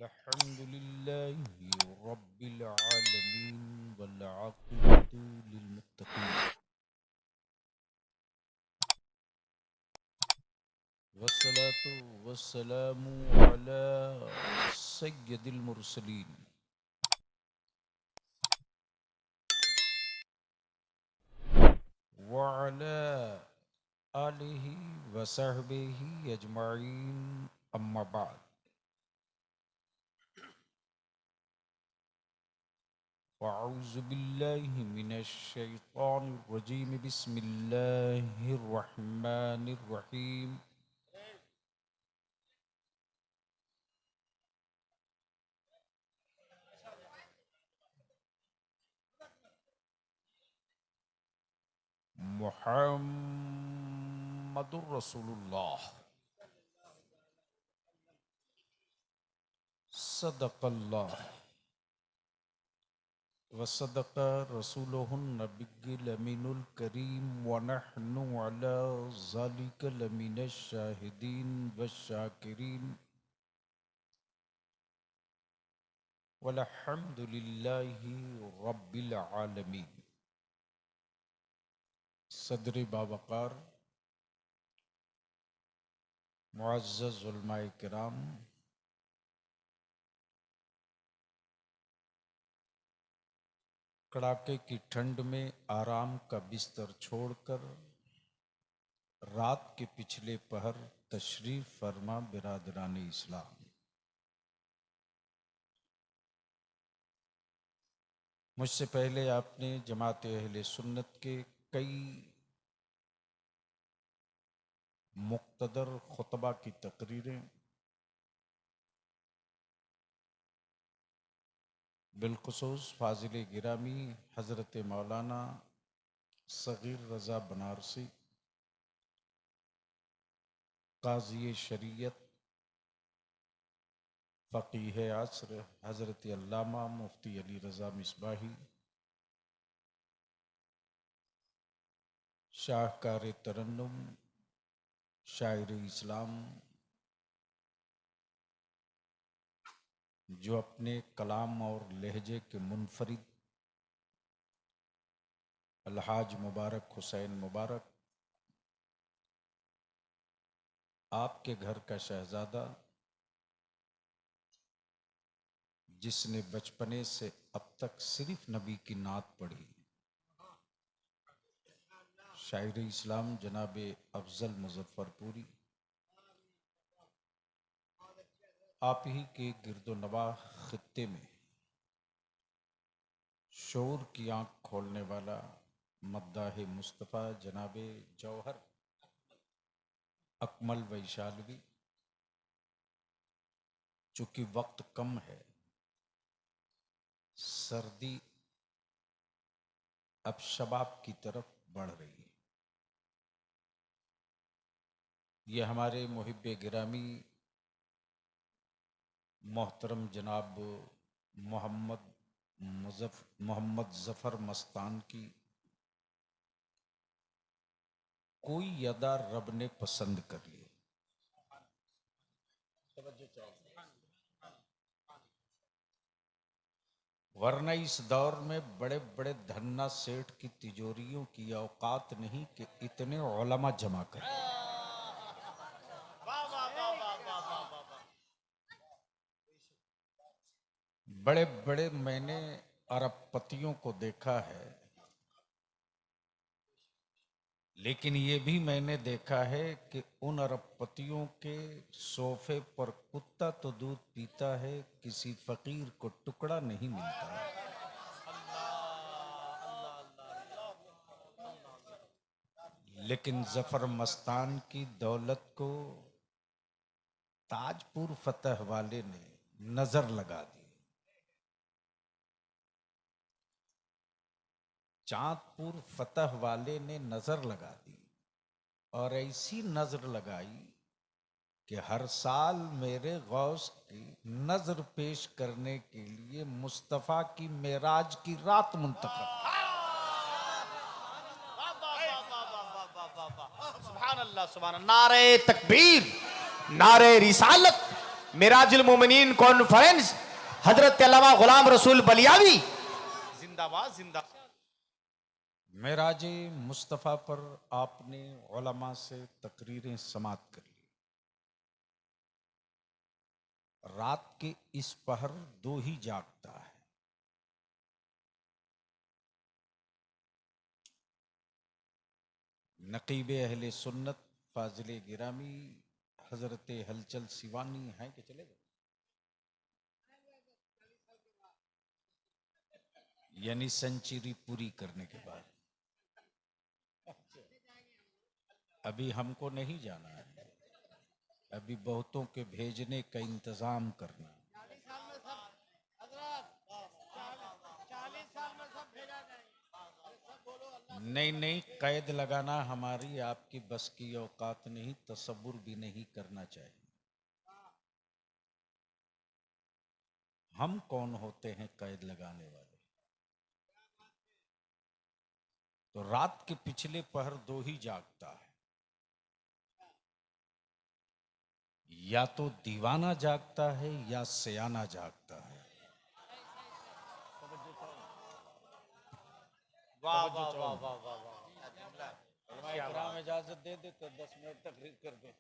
अल्हम्दुलिल्लाहि रब्बिल आलमीन वल आक़िबतु लिलमुत्तक़ीन वस्सलातु वस्सलामु अला सय्यदिल मुरसलीन व अला आलिहि व सहबिहि अजमाइन अम्मा बाद फ़अऊज़ु बिल्लाहि मिनश शैतानिर रजीम बिस्मिल्लाहिर रहमानिर रहीम मुहम्मदुर रसूलुल्लाह सदक़ल्लाह व सदक़ रसूलुहुन नबिय्युल अमीनुल करीम व नहनु अला ज़ालिका लमिनश शाहिदीन वश्शाकिरीन वल्हम्दुलिल्लाहि रब्बिल आलमीन। सदर बावक़ार मुअज़्ज़ज़ उलमाए किराम, कड़ाके की ठंड में आराम का बिस्तर छोड़कर रात के पिछले पहर तशरीफ फरमा बिरादरान इस्लाम। मुझसे पहले आपने जमात अहले सुन्नत के कई मुक़्तदर खुतबा की तकरीरें, बिलखुसूस फाजिल गिरामी हज़रत मौलाना सगीर रज़ा बनारसी काज़ी शरीयत फ़क़ीह असर हज़रत अल्लामा मुफ्ती अली रज़ा मिसबाही शाहकार तरन्नुम शायर इस्लाम, जो अपने कलाम और लहजे के मुनफरिद अलहाज मुबारक हुसैन मुबारक, आपके घर का शहजादा, जिसने बचपने से अब तक सिर्फ नबी की नात पढ़ी, शायर इस्लाम जनाब अफजल मुजफ्फरपुरी, आप ही के गिरदोनवाह खित्ते में शोर की आंख खोलने वाला मद्दाह मुस्तफ़ा जनाब जौहर अकमल वैशालवी, चूँकि वक्त कम है, सर्दी अब शबाब की तरफ बढ़ रही है। ये हमारे मुहिब गिरामी मोहतरम जनाब मोहम्मद ज़फ़र मस्तान की कोई अदा रब ने पसंद कर ली। वरना इस दौर में बड़े बड़े धन्ना सेठ की तिजोरियों की औकात नहीं कि इतने उलमा जमा करें। बड़े बड़े मैंने अरबपतियों को देखा है, लेकिन ये भी मैंने देखा है कि उन अरबपतियों के सोफे पर कुत्ता तो दूध पीता है, किसी फकीर को टुकड़ा नहीं मिलता। लेकिन ज़फ़र मस्तान की दौलत को ताजपुर फतह वाले ने नजर लगा दी। चांदपुर फतह वाले ने नजर लगा दी और ऐसी नजर लगाई कि हर साल मेरे गौस की नजर पेश करने के लिए मुस्तफ़ा की मेराज की रात मुंतखब। सुभान अल्लाह, सुभान अल्लाह, नारे तकबीर, नारे रिसालत, मिराजुल मोमिनीन कॉन्फ्रेंस हजरत अल्लामा गुलाम रसूल बलियावी जिंदाबाद जिंदाबाद। मेराज मुस्तफ़ा पर आपने उलमा से तकरीरें समात कर ली। रात के इस पहर दो ही जागता है। नकीब अहले सुन्नत फाजिल गिरामी हजरत हलचल सिवानी हैं कि चले गए, यानी सेंचुरी पूरी करने के बाद। अभी हमको नहीं जाना है, अभी बहुतों के भेजने का इंतजाम करना है। नहीं नहीं, कैद लगाना हमारी आपकी बस की औकात नहीं, तसव्वुर भी नहीं करना चाहिए। हम कौन होते हैं कैद लगाने वाले? तो रात के पिछले पहर दो ही जागता है, या तो दीवाना जागता है या सयाना जागता है। वाह वाह वाह वाह वाह वाह। इजाजत दे दे तो 10 मिनट तकरीर कर दे।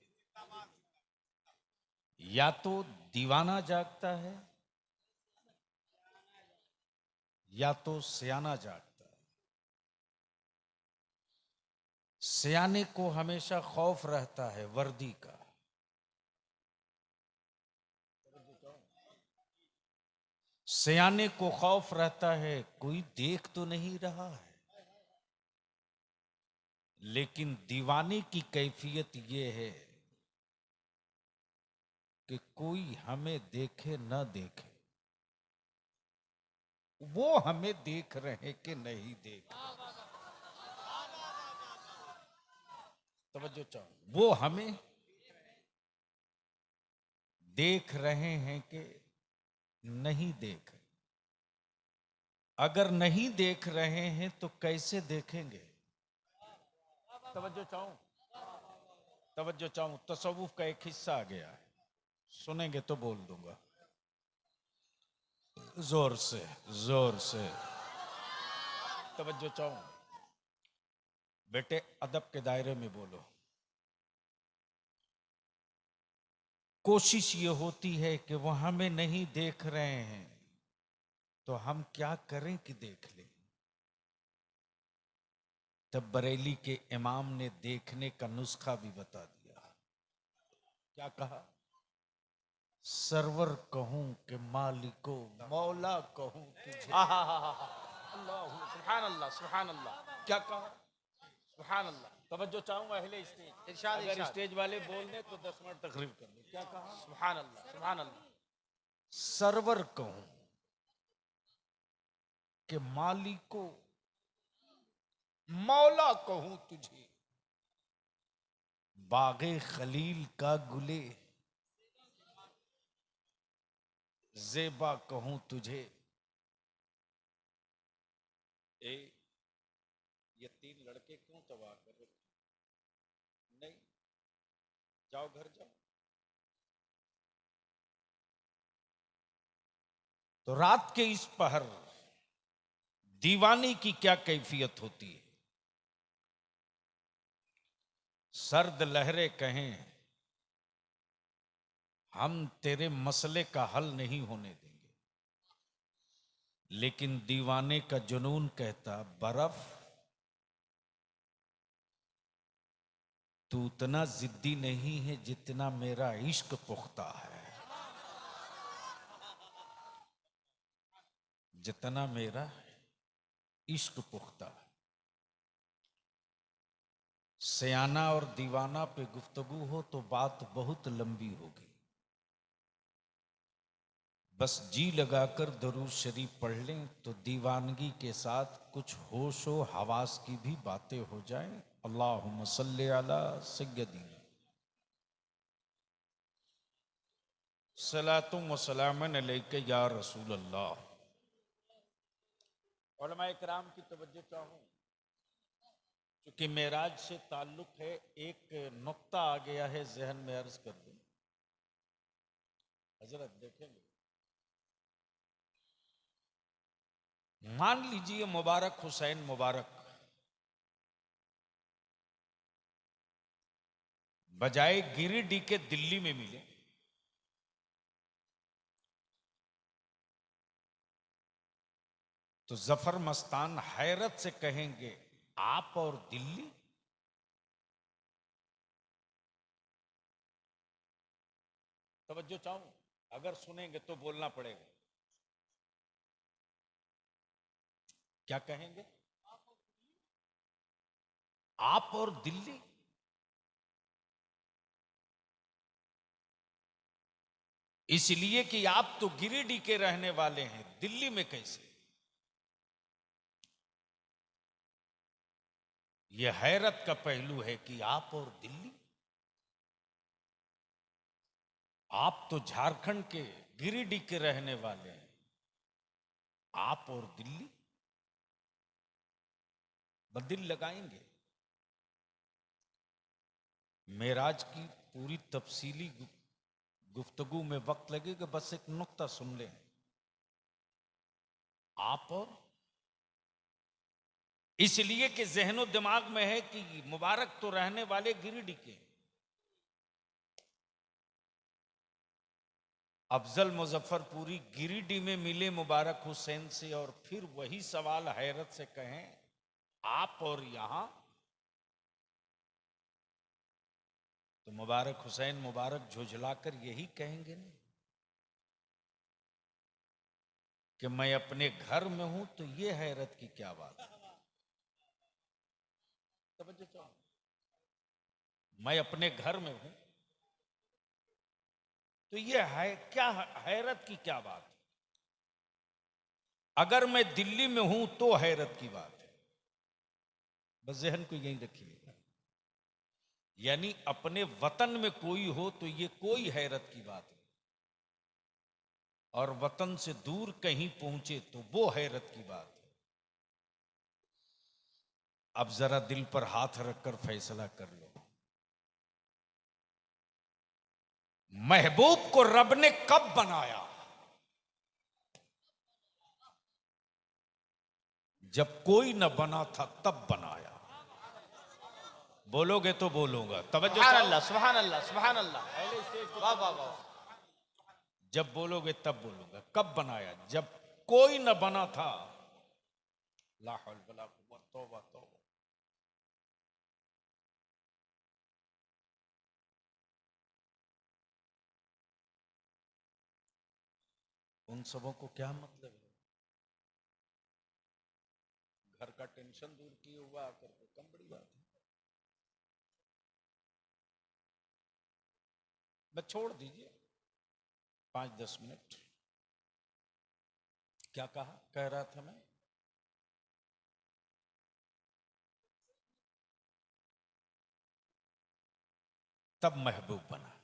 या तो दीवाना जागता है या तो सयाना जागता है। सयाने को हमेशा खौफ रहता है वर्दी का, सयाने को खौफ रहता है कोई देख तो नहीं रहा है। लेकिन दीवाने की कैफियत ये है कि कोई हमें देखे न देखे, वो हमें देख रहे कि नहीं देख रहे। तवज्जो चाहो, वो हमें देख रहे हैं कि नहीं देख रहे। अगर नहीं देख रहे हैं तो कैसे देखेंगे? तवज्जो चाहूं, तवज्जो चाहूं, तसव्वुफ का एक हिस्सा आ गया है, सुनेंगे तो बोल दूंगा जोर से, जोर से। तवज्जो चाहूं, बेटे अदब के दायरे में बोलो। कोशिश ये होती है कि वह हमें नहीं देख रहे हैं तो हम क्या करें कि देख लें। तब बरेली के इमाम ने देखने का नुस्खा भी बता दिया। क्या कहा? सरवर कहूं कि मालिको, मौला कहूं तुझे। अल्लाह सुभान अल्लाह सुभान अल्लाह। क्या कहा? सुभान अल्लाह। तवज्जो चाहूंगा अहले स्टेज, इरशाद अगर इरशाद। स्टेज वाले बोल दें तो 10 मिनट तकरीर कर दो। क्या कहा? सुभान अल्लाह सुभान अल्लाह। सरवर कहूं कि मालिको, मौला कहूं तुझे, बागे खलील का गुले ज़ेबा कहूं तुझे। ए, ये 3 लड़के क्यों तबाह कर रहे? नहीं, जाओ घर जाओ। तो रात के इस पहर दीवानी की क्या कैफियत होती है? सर्द लहरें कहें हम तेरे मसले का हल नहीं होने देंगे, लेकिन दीवाने का जुनून कहता बर्फ तू उतना जिद्दी नहीं है जितना मेरा इश्क पुख्ता है, जितना मेरा इश्क पुख्ता है। सयाना और दीवाना पे गुफ्तगू हो तो बात बहुत लंबी होगी। बस जी लगाकर दरूद शरीफ पढ़ लें तो दीवानगी के साथ कुछ होशो हवास की भी बातें हो जाएं। अल्लाहुम्मा सल्ली अला सय्यदीना सलातुम व सलामन अलैका या रसूल अल्लाह। उलमाए किराम की तवज्जो चाहूं, क्योंकि मेराज से ताल्लुक है, एक नुक्ता आ गया है जहन में, अर्ज कर दूं। हजरत देखेंगे, मान लीजिए मुबारक हुसैन मुबारक बजाय गिरिडीह के दिल्ली में मिले, तो जफर मस्तान हैरत से कहेंगे आप और दिल्ली। तवज्जो चाहूं, अगर सुनेंगे तो बोलना पड़ेगा। क्या कहेंगे? आप और दिल्ली। इसलिए कि आप तो गिरिडीह के रहने वाले हैं, दिल्ली में कैसे? यह हैरत का पहलू है कि आप और दिल्ली। आप तो झारखंड के गिरिडीह के रहने वाले हैं, आप और दिल्ली बदिल लगाएंगे। मेराज की पूरी तफसीली गुफ्तगू में वक्त लगेगा, बस एक नुक्ता सुन लें। आप और, इसलिए कि जहनो दिमाग में है कि मुबारक तो रहने वाले गिरिडीह के, अफजल मुजफ्फरपुरी गिरिडीह में मिले मुबारक हुसैन से और फिर वही सवाल हैरत से कहें आप और यहां, तो मुबारक हुसैन मुबारक झुझलाकर यही कहेंगे ना कि मैं अपने घर में हूं, तो ये हैरत की क्या बात है? समझे? मैं अपने घर में हूं तो ये है क्या, हैरत की क्या बात है? अगर मैं दिल्ली में हूं तो हैरत की बात है। बस जहन को यही रखिएगा, यानी अपने वतन में कोई हो तो ये कोई हैरत की बात है, और वतन से दूर कहीं पहुंचे तो वो हैरत की बात है। अब जरा दिल पर हाथ रखकर फैसला कर लो, महबूब को रब ने कब बनाया? जब कोई न बना था तब बनाया। बोलोगे तो बोलूंगा, तवज्जो। सुभान अल्लाह, सुभान अल्लाह, सुभान अल्लाह, वाह वाह वाह। जब बोलोगे तब बोलूंगा। कब बनाया? जब कोई न बना था। ला हौल वला कुव्वत, तौबा तौबा। उन सबों को क्या मतलब है? घर का टेंशन दूर किए हुआ आकर के, कम बड़ी बात है। बस छोड़ दीजिए 5-10 मिनट। क्या कह रहा था मैं? तब महबूब बना।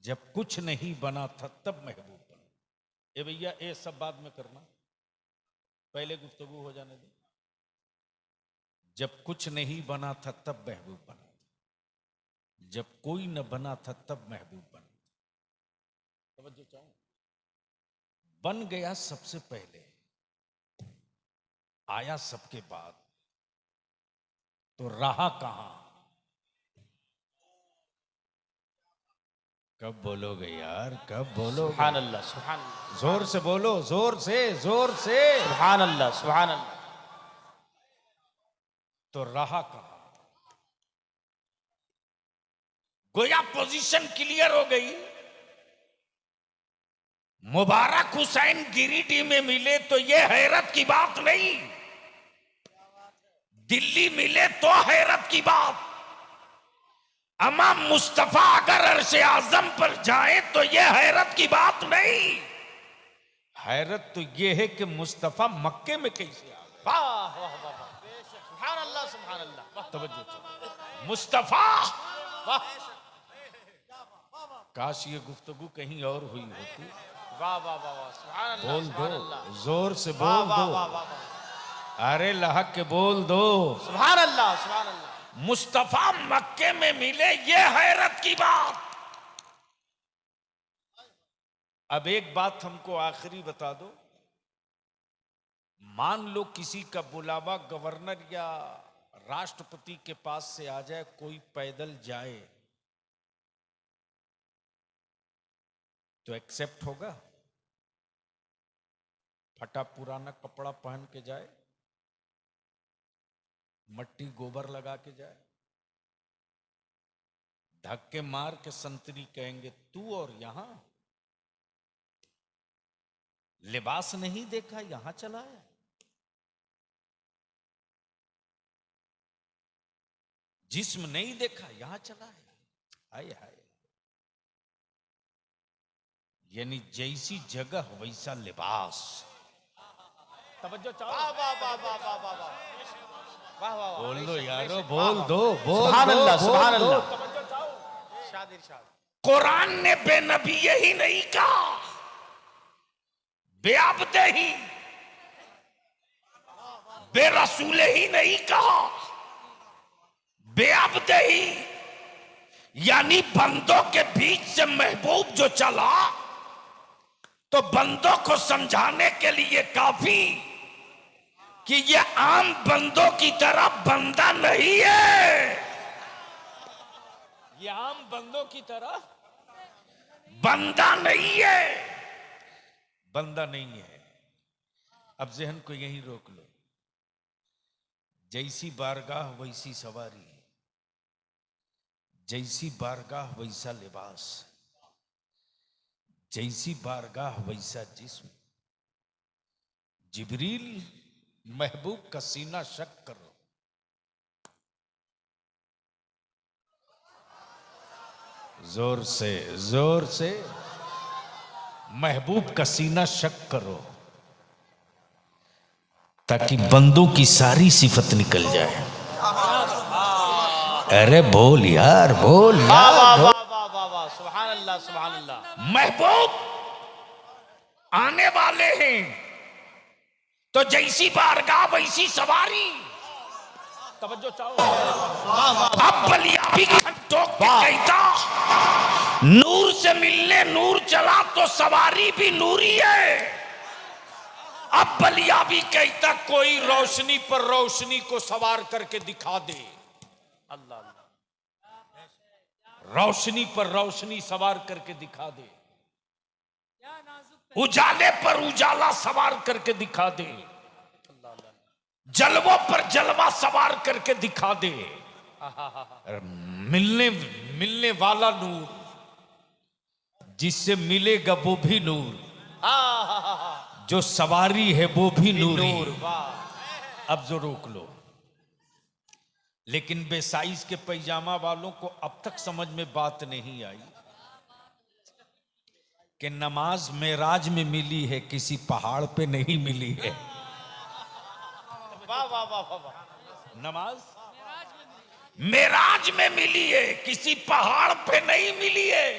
जब कुछ नहीं बना था तब महबूब बना। ए भैया, ये सब बाद में करना, पहले गुफ्तगू हो जाने दो। जब कुछ नहीं बना था तब महबूब बना था, जब कोई न बना था तब महबूब बना था। तवज्जो चाहूं, बन गया सबसे पहले, आया सबके बाद, तो रहा कहां? कब बोलोगे यार, कब बोलोगे? सुभान अल्लाह, सुभान अल्लाह, जोर से बोलो, जोर से, जोर से। सुभान अल्लाह, सुभान अल्लाह। तो रहा कहां? गोया पोजीशन क्लियर हो गई। मुबारक हुसैन गिरिडीह में मिले तो यह हैरत की बात नहीं, दिल्ली मिले तो हैरत की बात। अमाम मुस्तफा अगर अर्शे आजम पर जाए तो यह हैरत की बात नहीं। हैरत तो यह है कि मुस्तफा मक्के में कैसे आ गए। वाह वाह वाह वाह, सुभान अल्लाह, सुभान अल्लाह। तवज्जो, मुस्तफा। वाह, काश ये गुफ्तगू कहीं और हुई होती। वाह वाह वाह वाह, सुभान अल्लाह, बोल सुभान दो, अल्लाह। जोर से वाह बोल वाह दो। वाह वाह वाह, अरे लहक के बोल दो। सुभान अल्लाह, सुभान अल्लाह। मुस्तफा मक्के में मिले, ये हैरत की बात। अब एक बात हमको आखिरी बता दो, मान लो किसी का बुलावा गवर्नर या राष्ट्रपति के पास से आ जाए, कोई पैदल जाए तो एक्सेप्ट होगा? फटा पुराना कपड़ा पहन के जाए, मट्टी गोबर लगा के जाए, धक्के मार के संतरी कहेंगे तू, और यहां लिबास नहीं देखा यहां चला है। जिस्म नहीं देखा यहां चला है। हाय हाय, यानी जैसी जगह वैसा लिबास। तवज्जो चाहो। वाह वाह वाह वाह वाह वाह वाह वाह वाह, बोल दो यारो, बोल दो, बोल सुभान दो, अल्लाह, बोल सुभान दो। अल्लाह। इरशाद इरशाद। कुरान ने बेनबी यही नहीं कहा, बेअब्दे ही, बेरसूले ही नहीं कहा, बेअब्दे ही, यानी बंदों के बीच से महबूब जो चला तो बंदों को समझाने के लिए काफी कि ये आम बंदों की तरह बंदा नहीं है, ये आम बंदों की तरह बंदा नहीं है, बंदा नहीं है। अब जहन को यहीं रोक लो, जैसी बारगाह वैसी सवारी, जैसी बारगाह वैसा लिबास, जैसी बारगाह वैसा जिस्म। जिब्रील महबूब का सीना शक करो, जोर से, जोर से महबूब का सीना शक करो, ताकि बंदों की सारी सिफत निकल जाए। अरे बोल यार, बोल वाह यार, वाह बोल। वाह वाह वाह वाह, सुभान अल्लाह, सुभान अल्लाह। महबूब आने वाले हैं तो जैसी बारगाह वैसी सवारी। तवज्जो चाहो। अब बलियाबी ठोक के कहता, नूर से मिलने नूर चला तो सवारी भी नूरी है। अब बलियाबी कहता, कोई रोशनी पर रोशनी को सवार करके दिखा दे। अल्लाह अल्लाह, रोशनी पर रोशनी सवार करके दिखा दे, उजाले पर उजाला सवार करके दिखा दे, जलवों पर जलवा सवार करके दिखा दे। मिलने मिलने वाला नूर, जिससे मिलेगा वो भी नूर, जो सवारी है वो भी नूरी। अब जो रोक लो, लेकिन बेसाइज के पैजामा वालों को अब तक समझ में बात नहीं आई कि नमाज मेराज में मिली है, किसी पहाड़ पे नहीं मिली है। वाह वाह वाह वाह, नमाज मेराज में मिली है, किसी पहाड़ पे नहीं मिली है।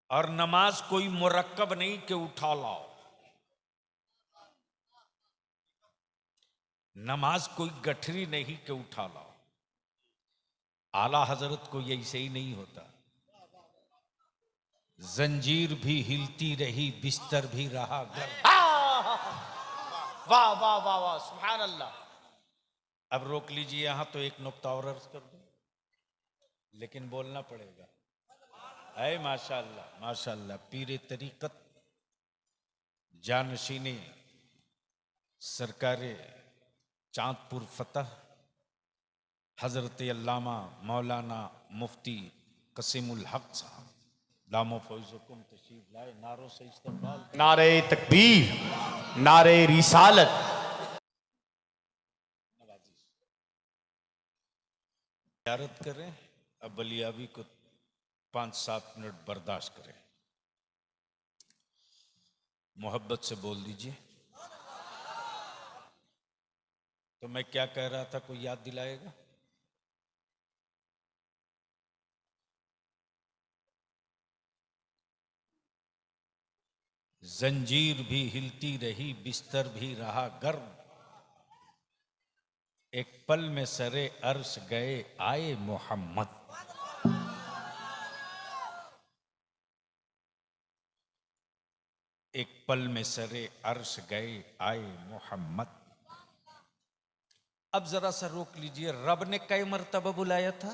और नमाज कोई मुरक्कब नहीं कि उठा लाओ, नमाज कोई गठरी नहीं कि उठा लाओ। आला हजरत को ये ऐसे ही नहीं होता। जंजीर भी हिलती रही, बिस्तर भी रहा गर्म। वाह वाह वाह वाह, सुभान अल्लाह। अब रोक लीजिए, यहां तो एक नुक्ता और अर्ज कर दूं, लेकिन बोलना पड़ेगा। है माशाअल्लाह, माशाअल्लाह। पीरे तरीकत जानशीने सरकारे चांदपुर फतह हजरत अल्लामा मौलाना मुफ्ती कसीमुल हक साहब दामो फौजुकुम तशरीफ लाए। नारों से इस्तकबाल। नारे तकबीर, नारे रिसालत। ज़ियारत करें। अब बलियाबी को 5-7 मिनट बर्दाश्त करें। मोहब्बत से बोल दीजिए। तो मैं क्या कह रहा था, कोई याद दिलाएगा? जंजीर भी हिलती रही, बिस्तर भी रहा गर्म, एक पल में सरे अर्श गए आए मोहम्मद। एक पल में सरे अर्श गए आए मोहम्मद। अब जरा सा रोक लीजिए, रब ने कई मर्तबा बुलाया था?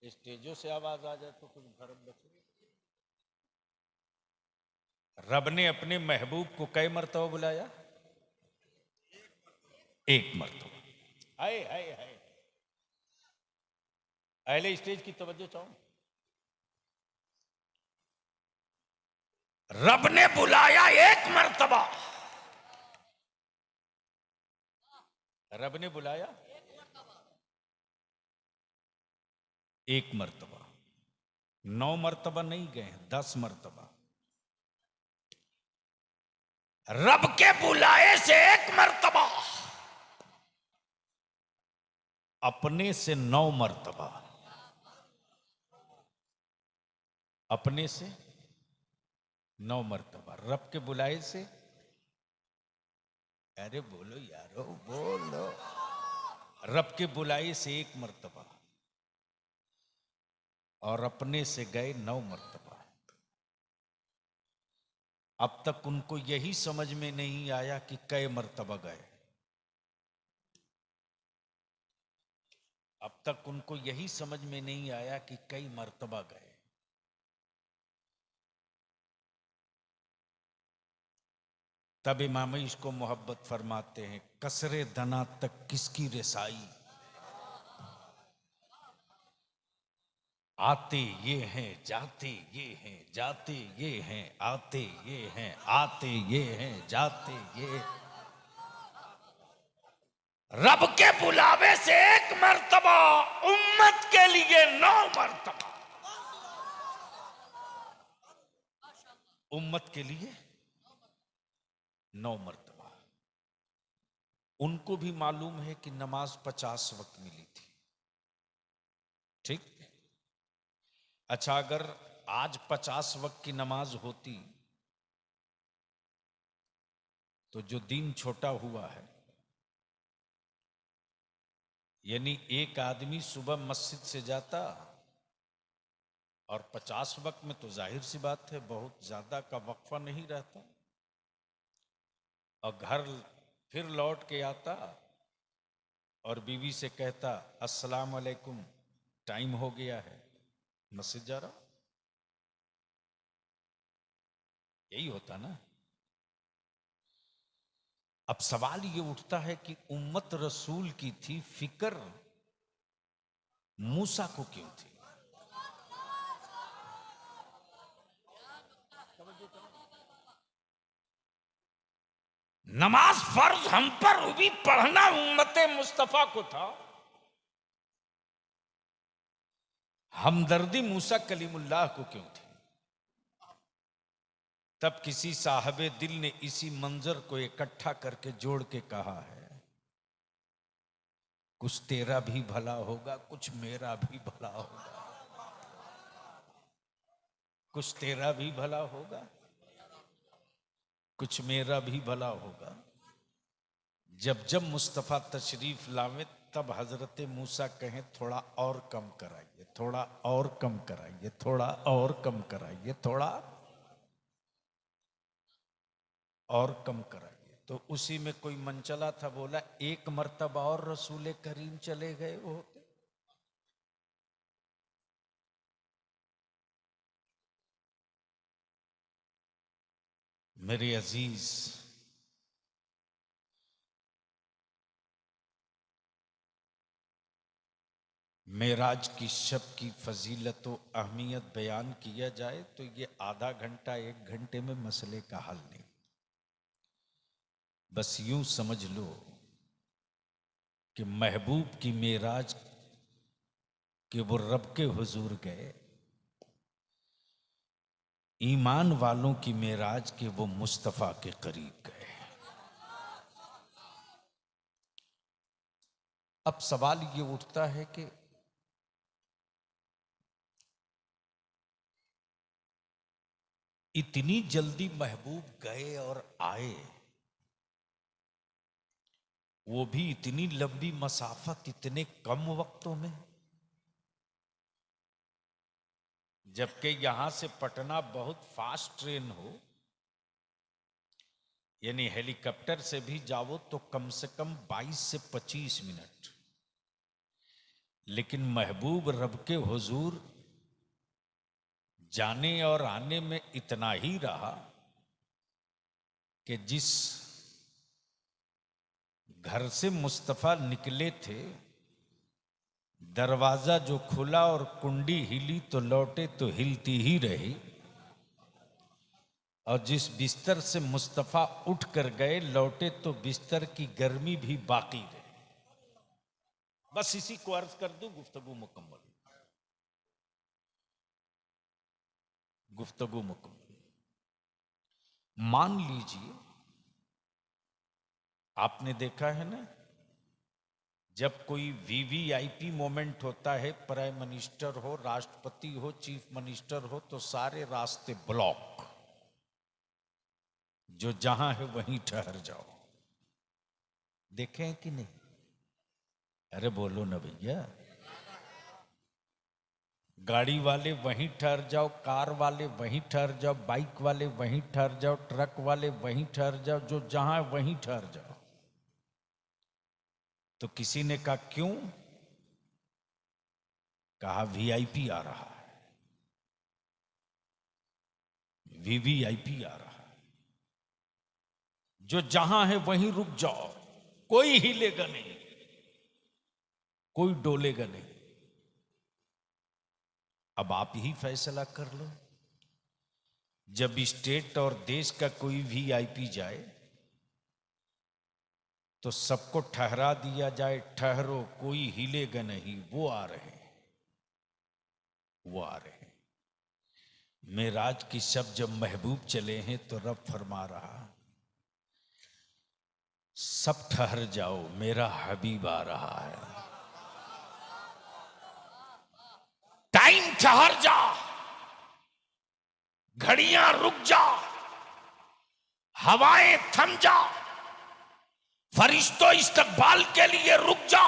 स्टेजों से आवाज आ जाए तो कुछ भरम बचे। रब ने अपने महबूब को कई मर्तबा बुलाया? एक मर्तबा। हाय हाय हाय, अहले स्टेज की तवज्जो चाहूं। रब ने बुलाया एक मर्तबा। रब ने बुलाया एक मर्तबा। 9 मर्तबा नहीं गए, 10 मर्तबा। रब के बुलाए से एक मर्तबा, अपने से 9 मर्तबा। अपने से 9 मर्तबा, रब के बुलाए से। अरे बोलो यारो बोलो। रब के बुलाए से एक मर्तबा और अपने से गए 9 मर्तबा। अब तक उनको यही समझ में नहीं आया कि कई मर्तबा गए। अब तक उनको यही समझ में नहीं आया कि कई मर्तबा गए। तब इमाम इसको मोहब्बत फरमाते हैं, कसरे दना तक किसकी रसाई, आते ये हैं जाते ये हैं, जाते ये हैं आते ये हैं, आते ये हैं जाते ये। रब के बुलावे से एक मर्तबा, उम्मत के लिए 9 मर्तबा। उम्मत के लिए 9 मर्तबा। उनको भी मालूम है कि नमाज 50 वक्त मिली थी, ठीक। अच्छा, अगर आज 50 वक्त की नमाज होती तो जो दिन छोटा हुआ है, यानी एक आदमी सुबह मस्जिद से जाता और 50 वक्त में तो जाहिर सी बात है बहुत ज्यादा का वक्फा नहीं रहता, और घर फिर लौट के आता और बीवी से कहता अस्सलाम वालेकुम, टाइम हो गया है, मस्जिद जा रहा हूं। यही होता ना। अब सवाल ये उठता है कि उम्मत रसूल की थी, फिक्र मूसा को क्यों थी? नमाज फर्ज हम पर हुई, पढ़ना उम्मत मुस्तफा को था। हमदर्दी मूसा कलीमुल्लाह को क्यों थी? तब किसी साहबे दिल ने इसी मंजर को इकट्ठा करके जोड़ के कहा है, कुछ तेरा भी भला होगा, कुछ मेरा भी भला होगा, कुछ तेरा भी भला होगा, कुछ मेरा भी भला होगा। जब जब मुस्तफा तशरीफ लावे तब हजरत मूसा कहें थोड़ा और कम कराइए, थोड़ा और कम कराइए, थोड़ा और कम कराइए, थोड़ा और कम कराइए। तो उसी में कोई मनचला था, बोला एक मर्तबा और रसूल करीम चले गए होते। मेरे अजीज, मेराज की शब की फजीलत व अहमियत बयान किया जाए तो ये आधा घंटा 1 घंटे में मसले का हल नहीं। बस यूं समझ लो कि महबूब की मेराज कि वो रब के हुजूर गए, ईमान वालों की मेराज के वो मुस्तफा के करीब गए। अब सवाल ये उठता है कि इतनी जल्दी महबूब गए और आए, वो भी इतनी लंबी मसाफत इतने कम वक्तों में। जबकि यहां से पटना बहुत फास्ट ट्रेन हो, यानी हेलीकॉप्टर से भी जाओ तो कम से कम 22 से 25 मिनट। लेकिन महबूब रब के हुजूर जाने और आने में इतना ही रहा कि जिस घर से मुस्तफा निकले थे, दरवाजा जो खुला और कुंडी हिली तो लौटे तो हिलती ही रही, और जिस बिस्तर से मुस्तफा उठ कर गए लौटे तो बिस्तर की गर्मी भी बाकी रही। बस इसी को अर्ज कर दूं, गुफ्तगू मुकम्मल। गुफ्तगू मुकम्मल। मान लीजिए आपने देखा है ना, जब कोई वीवीआईपी मोमेंट होता है, प्राइम मिनिस्टर हो, राष्ट्रपति हो, चीफ मिनिस्टर हो, तो सारे रास्ते ब्लॉक, जो जहां है वहीं ठहर जाओ। देखे हैं कि नहीं? अरे बोलो ना भैया। गाड़ी वाले वहीं ठहर जाओ, कार वाले वहीं ठहर जाओ, बाइक वाले वहीं ठहर जाओ, ट्रक वाले वहीं ठहर जाओ, जो जहां है वहीं ठहर जाओ। तो किसी ने कहा क्यों? कहा वीआईपी आ रहा है, वीवीआईपी आ रहा है। जो जहां है वहीं रुक जाओ, कोई हिलेगा नहीं, कोई डोलेगा नहीं। अब आप ही फैसला कर लो। जब स्टेट और देश का कोई वीआईपी जाए तो सबको ठहरा दिया जाए, ठहरो, कोई हिलेगा नहीं, वो आ रहे हैं, वो आ रहे हैं। मेराज की शब जब महबूब चले हैं तो रब फरमा रहा, सब ठहर जाओ, मेरा हबीब आ रहा है। टाइम ठहर जा, घड़ियां रुक जा, हवाएं थम जा, फरिश्तों इस्तकबाल के लिए रुक जा,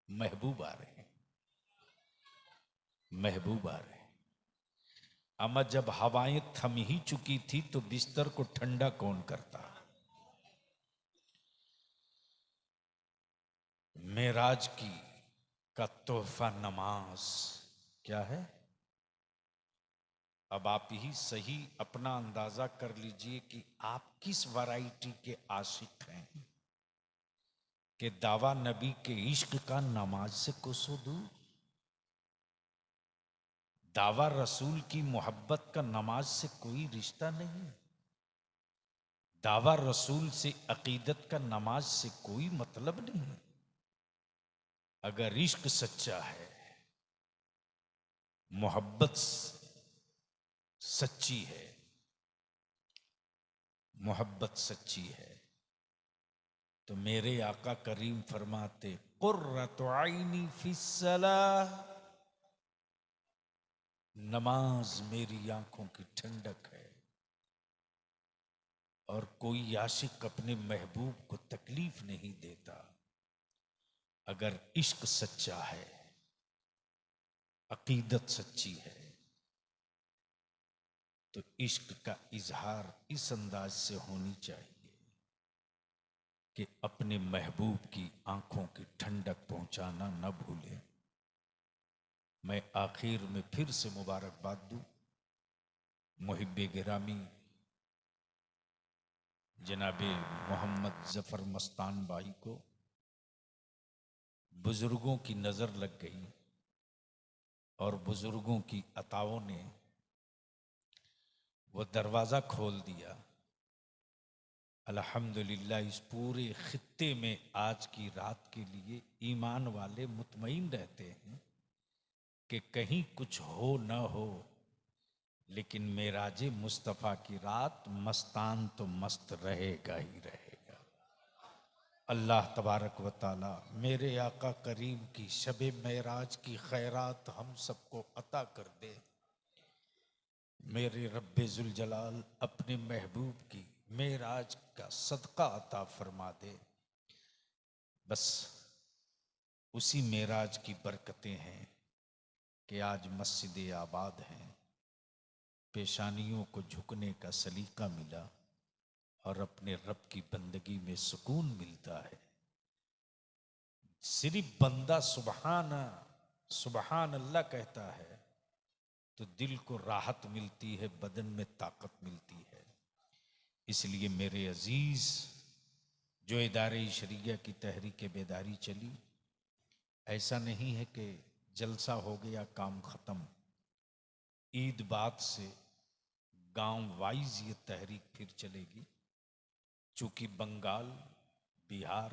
महबूब आ रहे हैं, महबूब आ रहे हैं। अमा जब हवाएं थम ही चुकी थी तो बिस्तर को ठंडा कौन करता? मेराज की का तोहफा नमाज क्या है? अब आप ही सही अपना अंदाजा कर लीजिए कि आप किस वैरायटी के आशिक हैं कि दावा नबी के इश्क का नमाज से कोसों दूर। दावा रसूल की मोहब्बत का नमाज से कोई रिश्ता नहीं। दावा रसूल से अकीदत का नमाज से कोई मतलब नहीं। अगर इश्क सच्चा है, मोहब्बत सच्ची है, मोहब्बत सच्ची है, तो मेरे आका करीम फरमाते कुर्रतु आइनी फिस्सलाह, नमाज मेरी आंखों की ठंडक है। और कोई आशिक अपने महबूब को तकलीफ नहीं देता। अगर इश्क सच्चा है, अकीदत सच्ची है, तो इश्क का इजहार इस अंदाज से होनी चाहिए कि अपने महबूब की आंखों की ठंडक पहुंचाना न भूले। मैं आखिर में फिर से मुबारकबाद दूं मुहिब्बे गिरामी जनाबे मोहम्मद जफर मस्तान भाई को। बुजुर्गों की नजर लग गई और बुजुर्गों की अताओं ने वो दरवाजा खोल दिया। अल्हम्दुलिल्लाह इस पूरे खित्ते में आज की रात के लिए ईमान वाले मुतमईन रहते हैं कि कहीं कुछ हो न हो, लेकिन मेराज मुस्तफ़ा की रात मस्तान तो मस्त रहेगा ही रहेगा। अल्लाह तबारक व ताला मेरे आका करीम की शबे मेराज की खैरात हम सबको अता कर दे। मेरे रब्बे जुल जलाल अपने महबूब की मेराज का सदका अता फरमा दे। बस उसी मेराज की बरकतें हैं कि आज मस्जिद आबाद हैं, पेशानियों को झुकने का सलीका मिला और अपने रब की बंदगी में सुकून मिलता है। सिर्फ बंदा सुबहान अल्लाह कहता है तो दिल को राहत मिलती है, बदन में ताकत मिलती है। इसलिए मेरे अजीज, जो इदारे शरिया की तहरीक बेदारी चली, ऐसा नहीं है कि जलसा हो गया काम खत्म। ईद बाद से गांव वाइज ये तहरीक फिर चलेगी, चूंकि बंगाल, बिहार,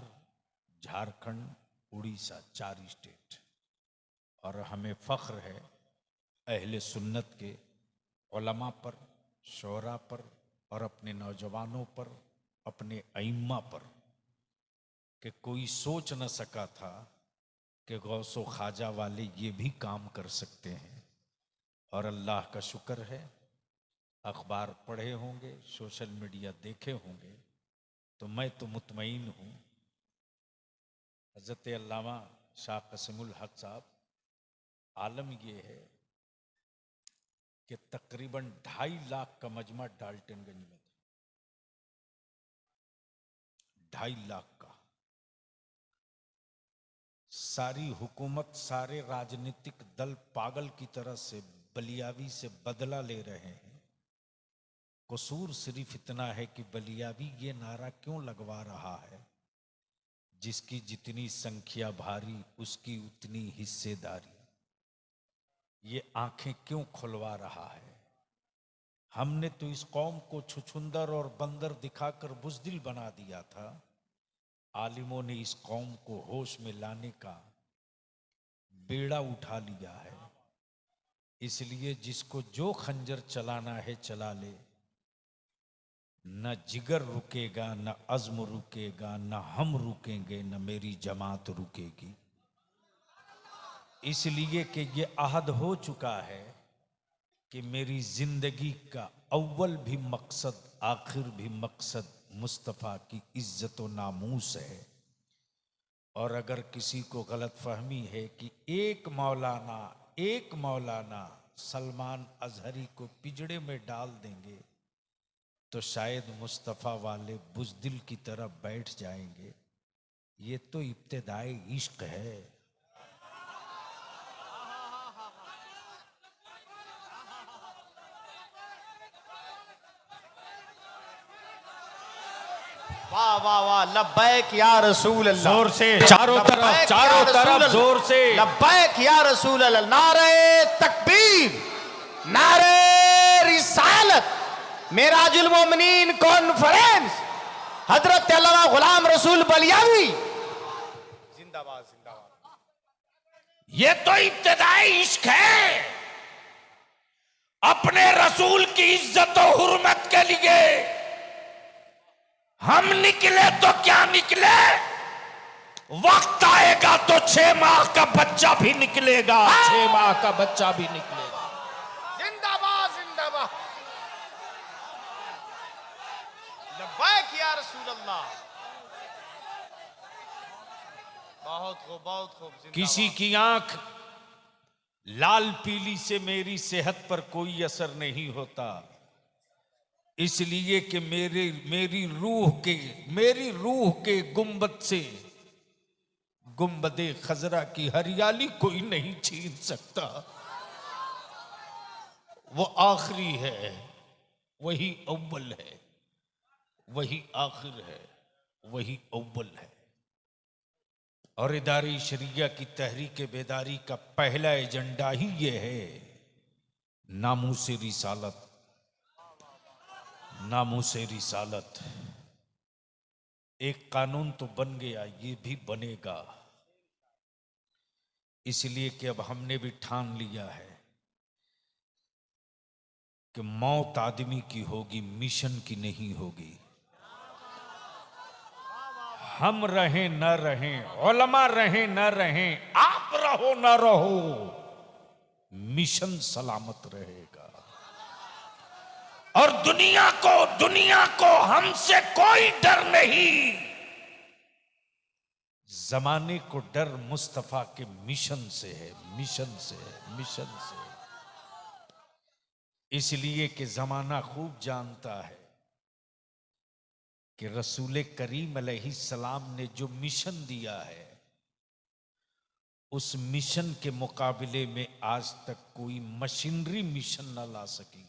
झारखंड, उड़ीसा 4 स्टेट, और हमें फख्र है अहले सुन्नत के उलमा पर, शोरा पर और अपने नौजवानों पर, अपने अइम्मा पर, कि कोई सोच न सका था कि गौसो ख्वाजा वाले ये भी काम कर सकते हैं। और अल्लाह का शुक्र है, अखबार पढ़े होंगे, सोशल मीडिया देखे होंगे, तो मैं तो मुतमईन हूँ। हज़रत अल्लामा शाह क़सीमुल हक साहब, आलम ये है कि तकरीबन 2.5 लाख का मजमा डाल्टनगंज में था। 2.5 लाख का। सारी हुकूमत, सारे राजनीतिक दल पागल की तरह से बलियावी से बदला ले रहे हैं। कसूर सिर्फ इतना है कि बलियावी ये नारा क्यों लगवा रहा है, जिसकी जितनी संख्या भारी उसकी उतनी हिस्सेदारी। ये आंखें क्यों खुलवा रहा है? हमने तो इस कौम को छुछुंदर और बंदर दिखाकर बुज़दिल बना दिया था। आलिमों ने इस कौम को होश में लाने का बेड़ा उठा लिया है। इसलिए जिसको जो खंजर चलाना है चला ले, न जिगर रुकेगा, न अज़्म रुकेगा, न हम रुकेंगे, न मेरी जमात रुकेगी। इसलिए कि ये अहद हो चुका है कि मेरी जिंदगी का अव्वल भी मकसद, आखिर भी मकसद मुस्तफ़ा की इज्जत व नामूस है। और अगर किसी को गलत फहमी है कि एक मौलाना सलमान अजहरी को पिंजड़े में डाल देंगे तो शायद मुस्तफ़ा वाले बुज़दिल की तरफ बैठ जाएंगे। ये तो इब्तिदाई इश्क है। वाह वाह वाह, लब्बैक या रसूल अल्लाह। जोर से चारों तरफ जोर से लब्बैक या रसूल अल्लाह। नारे तकबीर, नारे रिसालत। मेराजुल मोमिनीन कॉन्फ्रेंस हजरत अल्लामा गुलाम रसूल बलियावी जिंदाबाद जिंदाबाद। ये तो इब्तिदाई इश्क है। अपने रसूल की इज्जत और हुर्मत के लिए हम निकले तो क्या निकले, वक्त आएगा तो 6 माह का बच्चा भी निकलेगा। 6 माह का बच्चा भी निकलेगा। जिंदाबाद जिंदाबाद। लब्बैक या रसूल अल्लाह। बहुत खूब बहुत खूब। किसी की आंख लाल पीली से मेरी सेहत पर कोई असर नहीं होता, इसलिए कि मेरी रूह के गुंबद से गुंबदे खजरा की हरियाली कोई नहीं छीन सकता। वो आखिरी है, वही अव्वल है, वही आखिर है, वही अव्वल है। और इदारे शरिया की तहरीक बेदारी का पहला एजेंडा ही ये है, नामूसे रिसालत। नामूसे रिसालत। एक कानून तो बन गया, ये भी बनेगा। इसलिए कि अब हमने भी ठान लिया है कि मौत आदमी की होगी, मिशन की नहीं होगी। हम रहें न रहें, उलमा रहें न रहें, आप रहो न रहो, मिशन सलामत रहेगा। और दुनिया को हमसे कोई डर नहीं। जमाने को डर मुस्तफा के मिशन से है, मिशन से है, मिशन से। इसलिए कि जमाना खूब जानता है कि रसूल करीम अलैहिस्सलाम ने जो मिशन दिया है, उस मिशन के मुकाबले में आज तक कोई मशीनरी मिशन न ला सकी,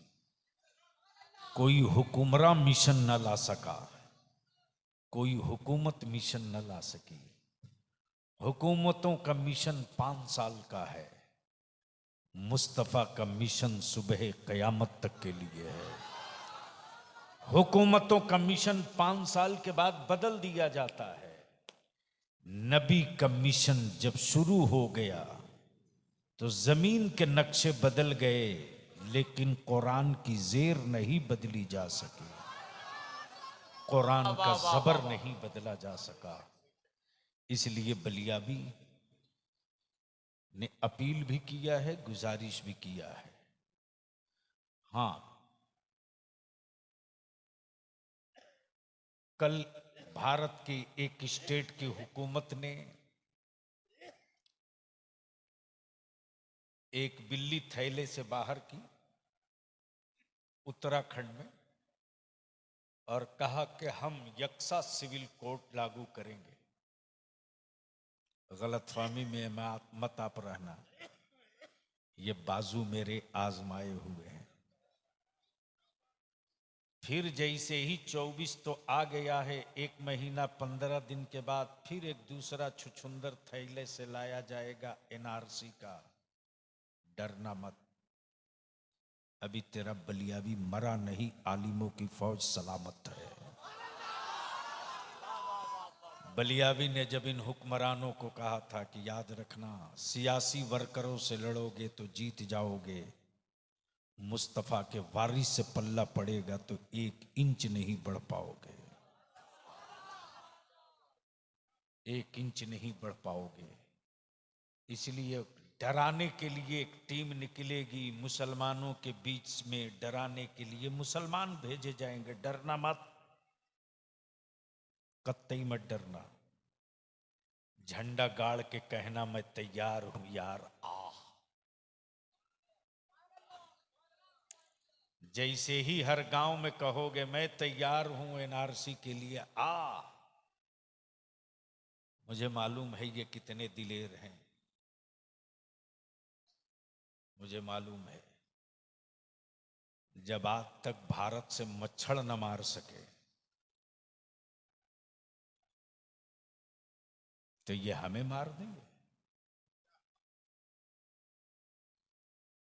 कोई हुकुमरान मिशन न ला सका, कोई हुकूमत मिशन न ला सकी। हुकूमतों का मिशन 5 साल का है, मुस्तफ़ा का मिशन सुबह क़यामत तक के लिए है। हुकूमतों का मिशन 5 साल के बाद बदल दिया जाता है। नबी का मिशन जब शुरू हो गया तो जमीन के नक्शे बदल गए, लेकिन कुरान की जेर नहीं बदली जा सकी, कुरान का जबर नहीं बदला जा सका। इसलिए बलियाबी ने अपील भी किया है, गुजारिश भी किया है। हां, कल भारत की एक स्टेट की हुकूमत ने एक बिल्ली थैले से बाहर की उत्तराखंड में और कहा कि हम यकसा सिविल कोड लागू करेंगे। गलतफहमी में मत आप रहना, ये बाजू मेरे आजमाए हुए हैं। फिर जैसे ही 24 तो आ गया है, 1 महीना 15 दिन के बाद फिर एक दूसरा छुछुंदर थैले से लाया जाएगा एनआरसी का। डरना मत, अभी तेरा बलियाबी मरा नहीं, आलिमों की फौज सलामत है। बलियाबी ने जब इन हुक्मरानों को कहा था कि याद रखना, सियासी वर्करों से लड़ोगे तो जीत जाओगे, मुस्तफा के वारिस से पल्ला पड़ेगा तो 1 इंच नहीं बढ़ पाओगे, 1 इंच नहीं बढ़ पाओगे। इसलिए डराने के लिए एक टीम निकलेगी, मुसलमानों के बीच में डराने के लिए मुसलमान भेजे जाएंगे। डरना मत, कतई मत डरना। झंडा गाड़ के कहना मैं तैयार हूं यार, आ। जैसे ही हर गांव में कहोगे मैं तैयार हूं एनआरसी के लिए, आ। मुझे मालूम है ये कितने दिलेर हैं, मुझे मालूम है। जब आज तक भारत से मच्छर न मार सके तो ये हमें मार देंगे।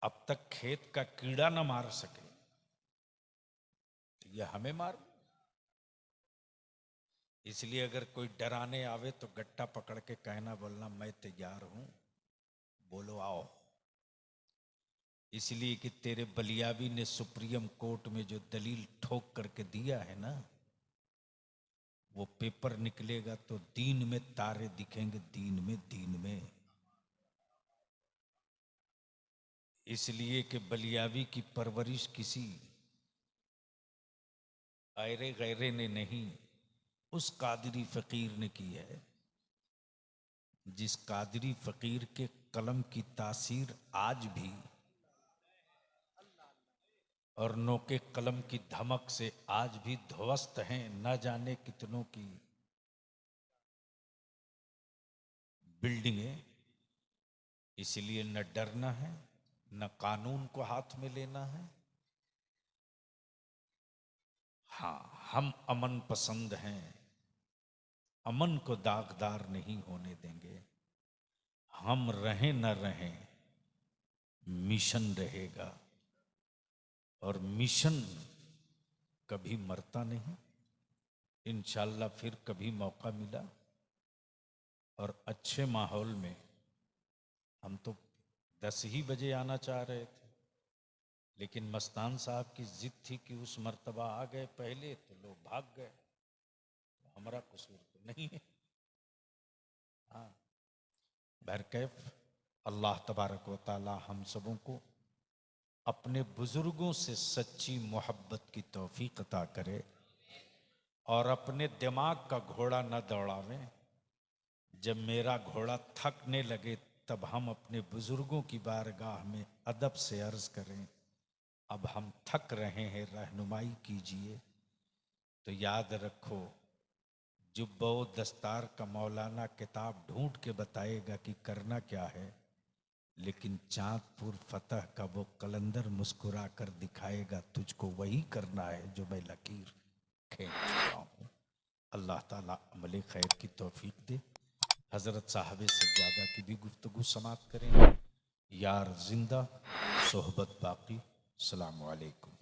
अब तक खेत का कीड़ा न मार सके तो ये हमें मार देंगे। इसलिए अगर कोई डराने आवे तो गट्टा पकड़ के कहना, बोलना मैं तैयार हूं, बोलो आओ। इसलिए कि तेरे बलियाबी ने सुप्रीम कोर्ट में जो दलील ठोक करके दिया है ना, वो पेपर निकलेगा तो दीन में तारे दिखेंगे, दीन में। इसलिए कि बलियाबी की परवरिश किसी आयरे गैरे ने नहीं, उस कादरी फकीर ने की है, जिस कादरी फकीर के कलम की तासीर आज भी और नोके कलम की धमक से आज भी ध्वस्त हैं न जाने कितनों की बिल्डिंगें। इसलिए न डरना है, न कानून को हाथ में लेना है। हाँ, हम अमन पसंद हैं, अमन को दागदार नहीं होने देंगे। हम रहें न रहें, मिशन रहेगा, और मिशन कभी मरता नहीं। इंशाल्लाह फिर कभी मौका मिला और अच्छे माहौल में, हम तो 10 ही बजे आना चाह रहे थे, लेकिन मस्तान साहब की जिद थी कि उस मर्तबा आ गए पहले तो लोग भाग गए, तो हमारा कसूर तो नहीं है। हाँ, बहरकैफ अल्लाह तबारक व ताला हम सबों को अपने बुजुर्गों से सच्ची मोहब्बत की तौफीक अता करे और अपने दिमाग का घोड़ा न दौड़ावें। जब मेरा घोड़ा थकने लगे तब हम अपने बुजुर्गों की बारगाह में अदब से अर्ज करें, अब हम थक रहे हैं, रहनुमाई कीजिए। तो याद रखो, जुब्बो दस्तार का मौलाना किताब ढूंढ के बताएगा कि करना क्या है, लेकिन चांदपुर फतह का वो कलंदर मुस्कुरा कर दिखाएगा तुझको वही करना है जो मैं लकीर खींच चुका हूँ। अल्लाह ताला अमले खैर की तौफीक दे। हजरत साहब सज्जादा की भी गुफ्तगू समाप्त करेंगे। यार जिंदा, सोहबत बाकी। अस्सलामु अलैकुम।